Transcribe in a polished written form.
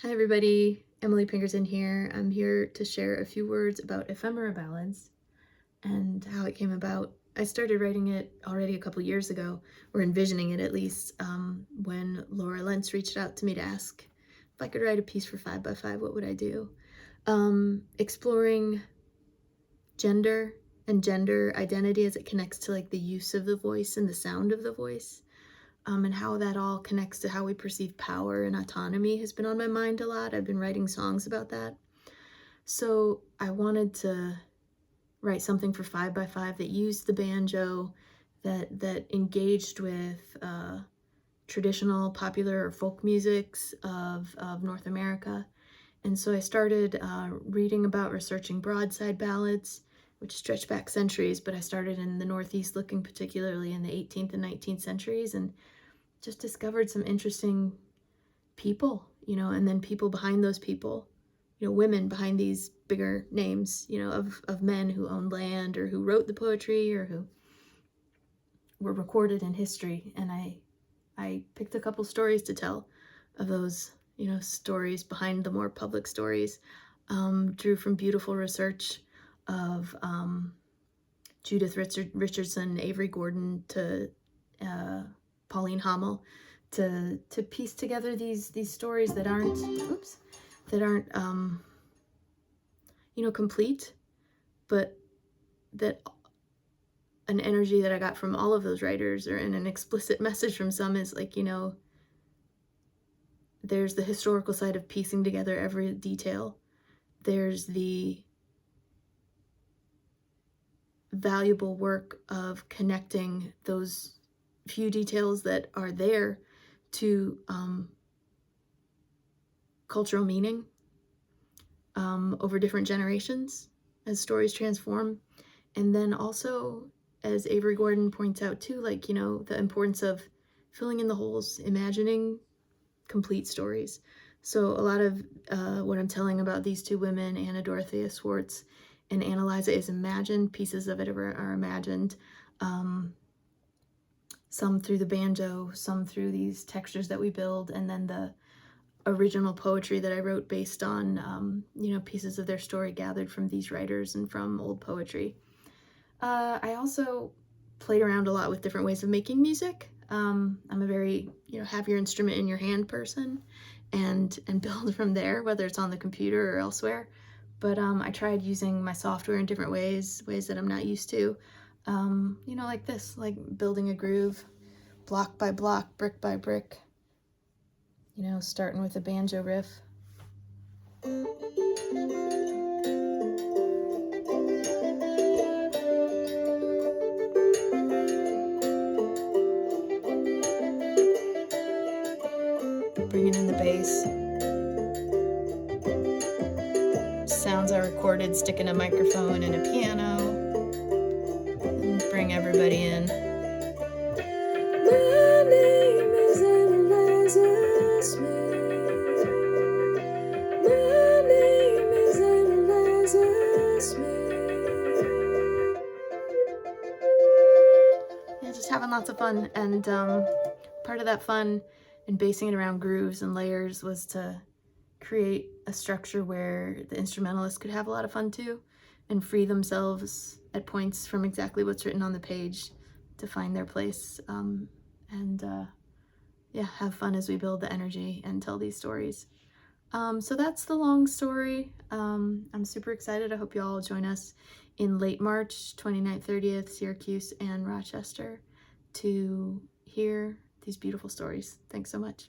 Hi everybody, Emily Pinkerton here. I'm here to share a few words about Ephemera Ballads and how it came about. I started writing it already a couple years ago, or envisioning it at least, when Laura Lentz reached out to me to ask if I could write a piece for 5 by 5, what would I do? Exploring gender and gender identity as it connects to like the use of the voice and the sound of the voice. And how that all connects to how we perceive power and autonomy has been on my mind a lot. I've been writing songs about that. So I wanted to write something for 5 by 5 that used the banjo, that engaged with traditional popular or folk musics of North America. And so I started reading about researching broadside ballads, which stretch back centuries, but I started in the Northeast, looking particularly in the 18th and 19th centuries, and just discovered some interesting people, and then people behind those people, women behind these bigger names, of men who owned land or who wrote the poetry or who were recorded in history. And I picked a couple stories to tell of those, stories behind the more public stories. Drew from beautiful research of Judith Richardson, Avery Gordon, to Pauline Hamel, to piece together these stories that aren't complete, but that an energy that I got from all of those writers, or in an explicit message from some, is like, there's the historical side of piecing together every detail. There's the valuable work of connecting those few details that are there to cultural meaning over different generations as stories transform. And then also, as Avery Gordon points out too, like, the importance of filling in the holes, imagining complete stories. So a lot of what I'm telling about these two women, Anna Dorothea Swartz and Anna Liza, is imagined. Pieces of it are imagined. Some through the banjo, some through these textures that we build, and then the original poetry that I wrote based on, pieces of their story gathered from these writers and from old poetry. I also played around a lot with different ways of making music. I'm a very, have your instrument in your hand person, and build from there, whether it's on the computer or elsewhere. But I tried using my software in different ways that I'm not used to. Like this, like building a groove, block by block, brick by brick. Starting with a banjo riff. Bringing in the bass. Sounds I recorded, sticking a microphone and a piano. And bring everybody in. My name is Eliza Smith. My name is Eliza Smith. Yeah, just having lots of fun. And part of that fun and basing it around grooves and layers was to create a structure where the instrumentalists could have a lot of fun too, and free themselves at points from exactly what's written on the page to find their place, yeah, have fun as we build the energy and tell these stories. So that's the long story. I'm super excited. I hope you all join us in late March, 29th, 30th, Syracuse and Rochester, to hear these beautiful stories. Thanks so much.